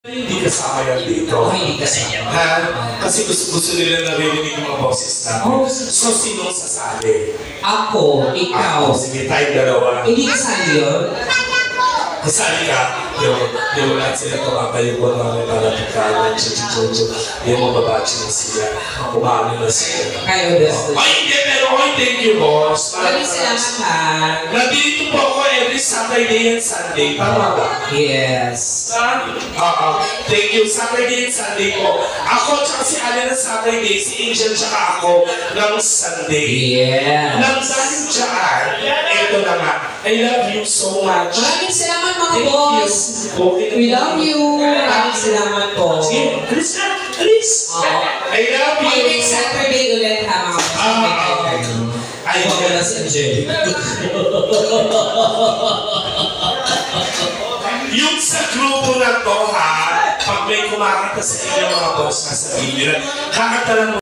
Hindi kasama yan dito. Hindi kasama. Ha? Kasi gusto nila naririnig yung mga boses natin. So, sinong sasali? Ako, ikaw. Sige, tayong dalawa. Hindi kasali yun? Kasali ka? Yung lahat sila tumatayo ko na para pagkalan, chuchu-chuchu. Yung mga babachi na sila. Kumali na sila. Kayo, Destin. Ay, hindi, pero thank you, boss. Maraming salamat, ha? Nandito po ako every Saturday and Sunday. Tama ba? Yes. Thank you. Saturday and Sunday po. Ako tsaka si Allen ng Saturday, si Angel tsaka ako ng Sunday. Yes. Nang dahil dyan, ito na nga. I love you so much. Maraming salamat, mga Thank boss. you. We love you. Maraming salamat po. Sige, alis na. Alis. I love you. Next Saturday ulit, ha, mga boss. Ay, Huwag na si Angel. yung sa grupo na to, ha, pag may kumakanta sa inyo mga boss, sasabihin nyo na, kakanta lang mo